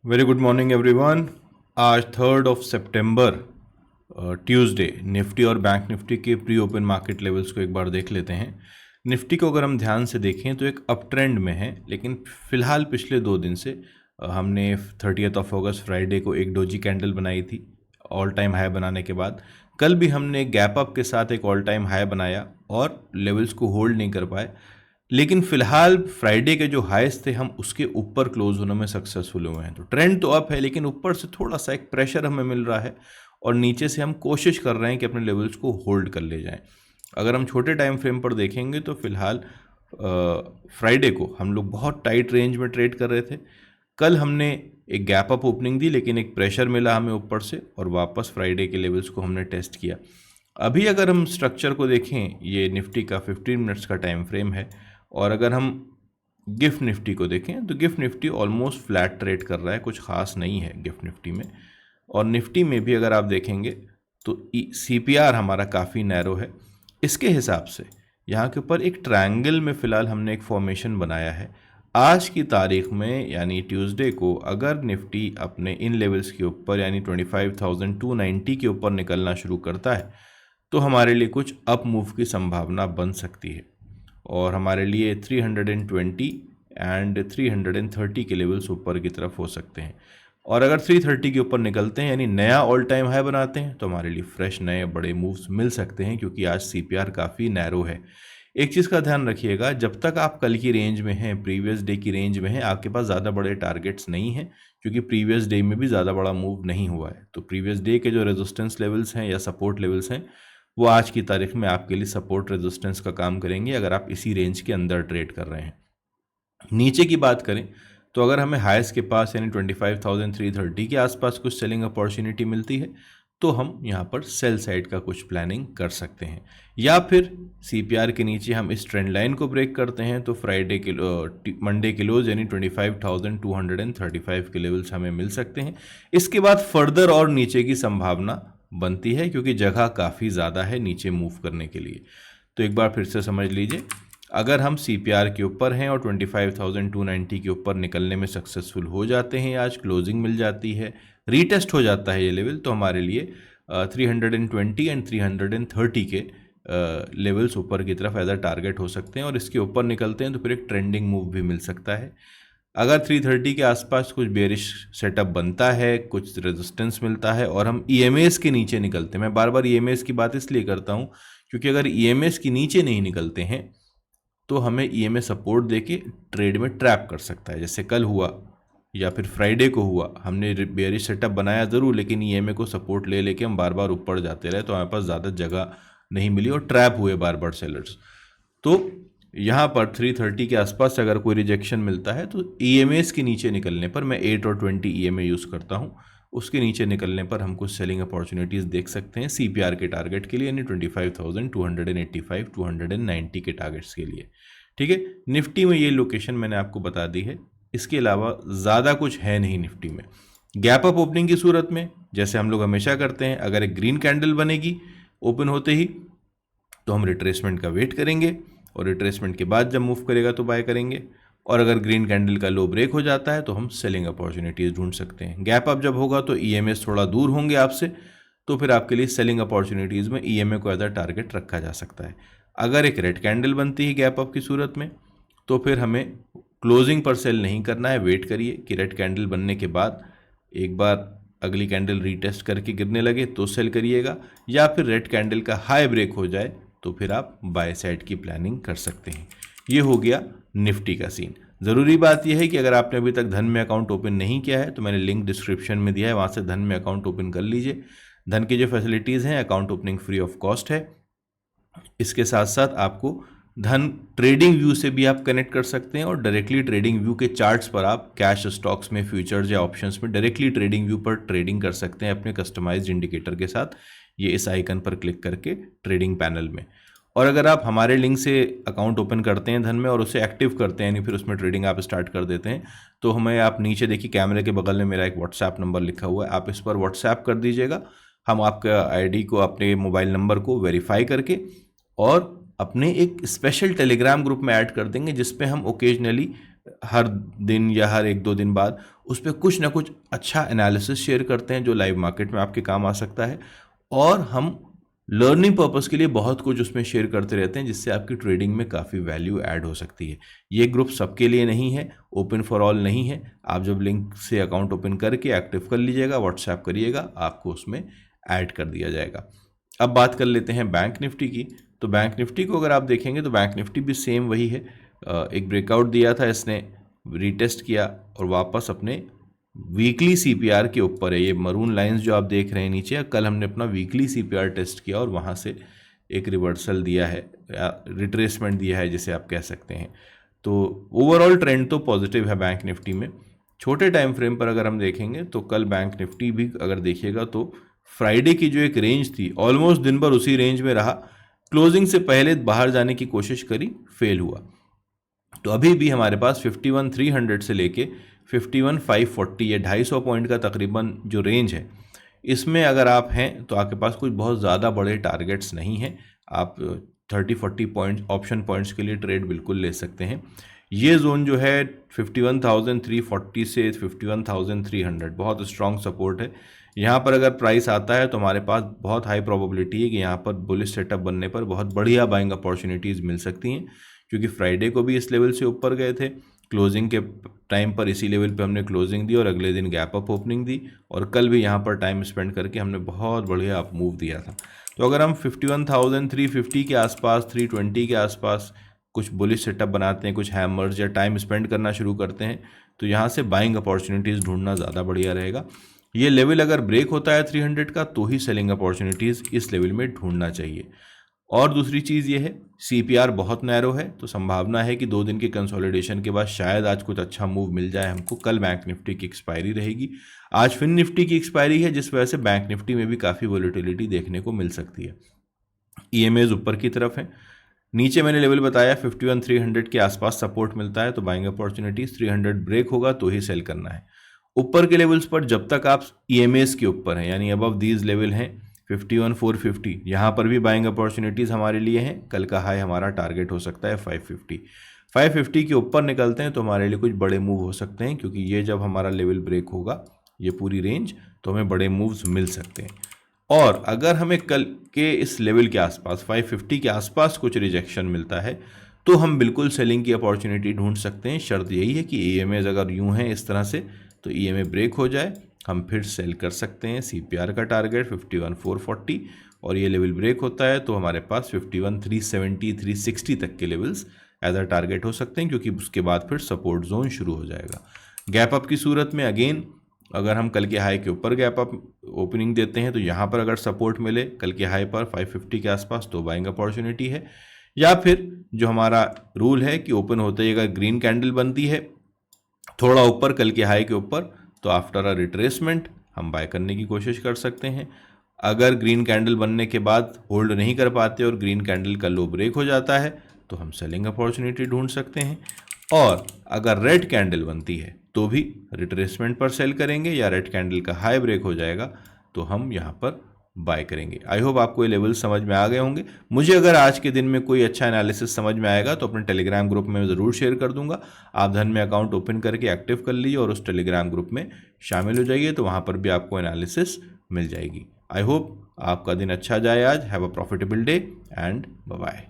Very good morning everyone. आज 3 सितंबर Tuesday Nifty और bank Nifty के प्री ओपन मार्केट लेवल्स को एक बार देख लेते हैं। निफ्टी को अगर हम ध्यान से देखें तो एक अप ट्रेंड में है, लेकिन फिलहाल पिछले 2 दिन से हमने 30 अगस्त फ्राइडे को एक डोजी कैंडल बनाई थी ऑल टाइम हाई बनाने के बाद। कल भी हमने गैप अप के साथ एक ऑल टाइम हाई बनाया और लेवल्स को होल्ड नहीं कर पाए, लेकिन फिलहाल फ्राइडे के जो हाईस थे हम उसके ऊपर क्लोज होने में सक्सेसफुल हुए हैं। तो ट्रेंड तो अप है, लेकिन ऊपर से थोड़ा सा एक प्रेशर हमें मिल रहा है और नीचे से हम कोशिश कर रहे हैं कि अपने लेवल्स को होल्ड कर ले जाएं। अगर हम छोटे टाइम फ्रेम पर देखेंगे तो फिलहाल फ्राइडे को हम लोग बहुत टाइट रेंज में ट्रेड कर रहे थे। कल हमने एक गैप अप ओपनिंग दी, लेकिन एक प्रेशर मिला हमें ऊपर से और वापस फ्राइडे के लेवल्स को हमने टेस्ट किया। अभी अगर हम स्ट्रक्चर को देखें, ये निफ्टी का 15 मिनट्स का टाइम फ्रेम है और अगर हम गिफ्ट निफ्टी को देखें तो gift Nifty almost flat trade कर रहा है, कुछ खास नहीं है गिफ्ट निफ्टी में। और निफ्टी में भी अगर आप देखेंगे तो CPR हमारा काफ़ी नैरो है। इसके हिसाब से यहाँ के ऊपर एक ट्रायंगल में फ़िलहाल हमने एक फॉर्मेशन बनाया है। आज की तारीख में यानी ट्यूसडे को अगर निफ्टी अपने इन लेवल्स के ऊपर यानी 25,290 के ऊपर निकलना शुरू करता है तो हमारे लिए कुछ अप मूव की संभावना बन सकती है और हमारे लिए 320 एंड 330 के लेवल्स ऊपर की तरफ हो सकते हैं। और अगर 330 के ऊपर निकलते हैं यानी नया ऑल टाइम हाई बनाते हैं तो हमारे लिए फ्रेश नए बड़े मूव्स मिल सकते हैं, क्योंकि आज CPR काफ़ी नैरो है। एक चीज़ का ध्यान रखिएगा, जब तक आप कल की रेंज में हैं, प्रीवियस डे की रेंज में हैं, आपके पास ज़्यादा बड़े टारगेट्स नहीं हैं, क्योंकि प्रीवियस डे में भी ज़्यादा बड़ा मूव नहीं हुआ है। तो प्रीवियस डे के जो रेजिस्टेंस लेवल्स हैं या सपोर्ट लेवल्स हैं वो आज की तारीख में आपके लिए सपोर्ट रेजिस्टेंस का काम करेंगे अगर आप इसी रेंज के अंदर ट्रेड कर रहे हैं। नीचे की बात करें तो अगर हमें हाईस के पास यानी 25,330 के आसपास कुछ सेलिंग अपॉर्चुनिटी मिलती है तो हम यहाँ पर सेल साइड का कुछ प्लानिंग कर सकते हैं, या फिर CPR के नीचे हम इस ट्रेंड लाइन को ब्रेक करते हैं तो मंडे के लोज यानी 25,235 के लेवल्स हमें मिल सकते हैं। इसके बाद फर्दर और नीचे की संभावना बनती है, क्योंकि जगह काफ़ी ज़्यादा है नीचे मूव करने के लिए। तो एक बार फिर से समझ लीजिए, अगर हम CPR के ऊपर हैं और 25,290 के ऊपर निकलने में सक्सेसफुल हो जाते हैं, आज क्लोजिंग मिल जाती है, रीटेस्ट हो जाता है ये लेवल, तो हमारे लिए 320 एंड 330 के लेवल्स ऊपर की तरफ एज अ टारगेट हो सकते हैं और इसके ऊपर निकलते हैं तो फिर एक ट्रेंडिंग मूव भी मिल सकता है। अगर 330 के आसपास कुछ बेरिश सेटअप बनता है, कुछ रेजिस्टेंस मिलता है और हम EMAs के नीचे निकलते हैं, मैं बार बार EMAs की बात इसलिए करता हूँ क्योंकि अगर EMAs के नीचे नहीं निकलते हैं तो हमें EMA सपोर्ट देके ट्रेड में ट्रैप कर सकता है, जैसे कल हुआ या फिर फ्राइडे को हुआ। हमने बेरिश सेटअप बनाया ज़रूर, लेकिन EMA को सपोर्ट ले लेके हम बार बार ऊपर जाते रहे तो हमारे पास ज़्यादा जगह नहीं मिली और ट्रैप हुए बार बार सेलर्स। तो यहाँ पर 330 के आसपास अगर कोई रिजेक्शन मिलता है तो EMAs के नीचे निकलने पर, मैं 8 और 20 EMA यूज़ करता हूँ, उसके नीचे निकलने पर हम कुछ सेलिंग अपॉर्चुनिटीज़ देख सकते हैं CPR के टारगेट के लिए यानी 25,285 290 के टारगेट्स के लिए। ठीक है, निफ्टी में ये लोकेशन मैंने आपको बता दी है, इसके अलावा ज़्यादा कुछ है नहीं निफ्टी में। गैप अप ओपनिंग की सूरत में जैसे हम लोग हमेशा करते हैं, अगर एक ग्रीन कैंडल बनेगी ओपन होते ही तो हम रिट्रेसमेंट का वेट करेंगे और रिट्रेसमेंट के बाद जब मूव करेगा तो बाय करेंगे, और अगर ग्रीन कैंडल का लो ब्रेक हो जाता है तो हम सेलिंग अपॉर्चुनिटीज़ ढूंढ सकते हैं। गैप अप जब होगा तो EMAs थोड़ा दूर होंगे आपसे, तो फिर आपके लिए सेलिंग अपॉर्चुनिटीज़ में EMA को एज अ टारगेट रखा जा सकता है। अगर एक रेड कैंडल बनती है गैप अप की सूरत में तो फिर हमें क्लोजिंग पर सेल नहीं करना है, वेट करिए कि रेड कैंडल बनने के बाद एक बार अगली कैंडल रीटेस्ट करके गिरने लगे तो सेल करिएगा, या फिर रेड कैंडल का हाई ब्रेक हो जाए तो फिर आप बाय साइड की प्लानिंग कर सकते हैं। ये हो गया निफ्टी का सीन। ज़रूरी बात यह है कि अगर आपने अभी तक धन में अकाउंट ओपन नहीं किया है तो मैंने लिंक डिस्क्रिप्शन में दिया है, वहाँ से धन में अकाउंट ओपन कर लीजिए। धन की जो फैसिलिटीज़ हैं, account opening free of cost है। इसके साथ साथ आपको धन ट्रेडिंग व्यू से भी आप कनेक्ट कर सकते हैं और डायरेक्टली ट्रेडिंग व्यू के चार्ट्स पर आप कैश स्टॉक्स में, फ्यूचर्स या ऑप्शंस में डायरेक्टली ट्रेडिंग व्यू पर ट्रेडिंग कर सकते हैं अपने कस्टमाइज्ड इंडिकेटर के साथ, ये इस आइकन पर क्लिक करके ट्रेडिंग पैनल में। और अगर आप हमारे लिंक से अकाउंट ओपन करते हैं धन में और उसे एक्टिव करते हैं, यानी फिर उसमें ट्रेडिंग आप स्टार्ट कर देते हैं, तो हमें आप नीचे देखिए कैमरे के बगल में मेरा एक व्हाट्सएप नंबर लिखा हुआ है, आप इस पर व्हाट्सएप कर दीजिएगा। हम आपका ID को, अपने मोबाइल नंबर को वेरीफाई करके और अपने एक स्पेशल टेलीग्राम ग्रुप में ऐड कर देंगे, जिस पे हम ओकेजनली हर दिन या हर 1-2 दिन बाद उस पर कुछ ना कुछ अच्छा एनालिसिस शेयर करते हैं जो लाइव मार्केट में आपके काम आ सकता है, और हम लर्निंग पर्पस के लिए बहुत कुछ उसमें शेयर करते रहते हैं जिससे आपकी ट्रेडिंग में काफ़ी वैल्यू ऐड हो सकती है। ये ग्रुप सबके लिए नहीं है, ओपन फॉर ऑल नहीं है। आप जब लिंक से अकाउंट ओपन करके एक्टिव कर लीजिएगा, व्हाट्सएप करिएगा, आपको उसमें ऐड कर दिया जाएगा। अब बात कर लेते हैं बैंक निफ्टी की। तो बैंक निफ्टी को अगर आप देखेंगे तो बैंक निफ्टी भी सेम वही है, एक ब्रेकआउट दिया था इसने, रीटेस्ट किया और वापस अपने वीकली सीपीआर के ऊपर है। ये मरून लाइंस जो आप देख रहे हैं नीचे, कल हमने अपना वीकली सीपीआर टेस्ट किया और वहाँ से एक रिवर्सल दिया है या रिट्रेसमेंट दिया है जिसे आप कह सकते हैं। तो ओवरऑल ट्रेंड तो पॉजिटिव है बैंक निफ्टी में। छोटे टाइम फ्रेम पर अगर हम देखेंगे तो कल बैंक निफ्टी भी अगर देखिएगा तो फ्राइडे की जो एक रेंज थी, ऑलमोस्ट दिन भर उसी रेंज में रहा, क्लोजिंग से पहले बाहर जाने की कोशिश करी, फेल हुआ। तो अभी भी हमारे पास 51,300 से लेके 51,540 या 250 पॉइंट का तकरीबन जो रेंज है, इसमें अगर आप हैं तो आपके पास कुछ बहुत ज़्यादा बड़े टारगेट्स नहीं हैं। आप 30-40 पॉइंट्स ऑप्शन पॉइंट्स के लिए ट्रेड बिल्कुल ले सकते हैं। ये जोन जो है 51,340 से 51,300 बहुत स्ट्रॉन्ग सपोर्ट है। यहाँ पर अगर प्राइस आता है तो हमारे पास बहुत हाई प्रोबेबिलिटी है कि यहाँ पर बुलिश सेटअप बनने पर बहुत बढ़िया बाइंग अपॉर्चुनिटीज़ मिल सकती हैं, क्योंकि फ्राइडे को भी इस लेवल से ऊपर गए थे, क्लोजिंग के टाइम पर इसी लेवल पे हमने क्लोजिंग दी और अगले दिन गैप अप ओपनिंग दी, और कल भी यहाँ पर टाइम स्पेंड करके हमने बहुत बढ़िया अप मूव दिया था। तो अगर हम 51,350 के आसपास, 320 के आसपास कुछ बुलिश सेटअप बनाते हैं, कुछ हैमर्स या टाइम स्पेंड करना शुरू करते हैं, तो यहाँ से बाइंग अपॉर्चुनिटीज़ ढूंढना ज़्यादा बढ़िया रहेगा। ये लेवल अगर ब्रेक होता है 300 का तो ही सेलिंग अपॉर्चुनिटीज़ इस लेवल में ढूंढना चाहिए। और दूसरी चीज़ ये है, सीपीआर बहुत नैरो है, तो संभावना है कि 2 दिन के कंसोलिडेशन के बाद शायद आज कुछ अच्छा मूव मिल जाए हमको। कल बैंक निफ्टी की एक्सपायरी रहेगी, आज फिन निफ्टी की एक्सपायरी है, जिस वजह से बैंक निफ्टी में भी काफ़ी वॉलेटिलिटी देखने को मिल सकती है। ईएमएज ऊपर की तरफ है, नीचे मैंने लेवल बताया 51,300 के आसपास सपोर्ट मिलता है तो बाइंग अपॉर्चुनिटीज, 300 ब्रेक होगा तो ही सेल करना है। ऊपर के लेवल्स पर जब तक आप ईएमएस के ऊपर हैं, यानी अबव दीज लेवल हैं 51,450, यहाँ पर भी बाइंग अपॉर्चुनिटीज़ हमारे लिए हैं। कल का हाई हमारा टारगेट हो सकता है 550 के ऊपर निकलते हैं तो हमारे लिए कुछ बड़े मूव हो सकते हैं, क्योंकि ये जब हमारा लेवल ब्रेक होगा, ये पूरी रेंज, तो हमें बड़े मूव्स मिल सकते हैं। और अगर हमें कल के इस लेवल के आसपास 550 के आसपास कुछ रिजेक्शन मिलता है तो हम बिल्कुल सेलिंग की अपॉर्चुनिटी ढूंढ सकते हैं। शर्त यही है कि ईएमएज अगर यूं हैं इस तरह से, तो ईएमए ब्रेक हो जाए, हम फिर सेल कर सकते हैं। सीपीआर का टारगेट 51,440 और ये लेवल ब्रेक होता है तो हमारे पास 51,370 360 तक के लेवल्स एज अ टारगेट हो सकते हैं, क्योंकि उसके बाद फिर सपोर्ट जोन शुरू हो जाएगा। गैप अप की सूरत में अगेन अगर हम कल के हाई के ऊपर गैप अप ओपनिंग देते हैं तो यहाँ पर अगर सपोर्ट मिले कल के हाई पर 550 के आसपास तो बाइंग अपॉर्चुनिटी है। या फिर जो हमारा रूल है कि ओपन होते ही अगर ग्रीन कैंडल बनती है थोड़ा ऊपर कल के हाई के ऊपर, तो आफ्टर अ रिट्रेसमेंट हम बाय करने की कोशिश कर सकते हैं। अगर ग्रीन कैंडल बनने के बाद होल्ड नहीं कर पाते और ग्रीन कैंडल का लो ब्रेक हो जाता है तो हम सेलिंग अपॉर्चुनिटी ढूंढ सकते हैं। और अगर रेड कैंडल बनती है तो भी रिट्रेसमेंट पर सेल करेंगे, या रेड कैंडल का हाई ब्रेक हो जाएगा तो हम यहाँ पर बाय करेंगे। आई होप आपको ये लेवल समझ में आ गए होंगे। मुझे अगर आज के दिन में कोई अच्छा एनालिसिस समझ में आएगा तो अपने टेलीग्राम ग्रुप में ज़रूर शेयर कर दूंगा। आप धन में अकाउंट ओपन करके एक्टिव कर लीजिए और उस टेलीग्राम ग्रुप में शामिल हो जाइए, तो वहाँ पर भी आपको एनालिसिस मिल जाएगी। आई होप आपका दिन अच्छा जाए आज। Have a profitable day and bye bye.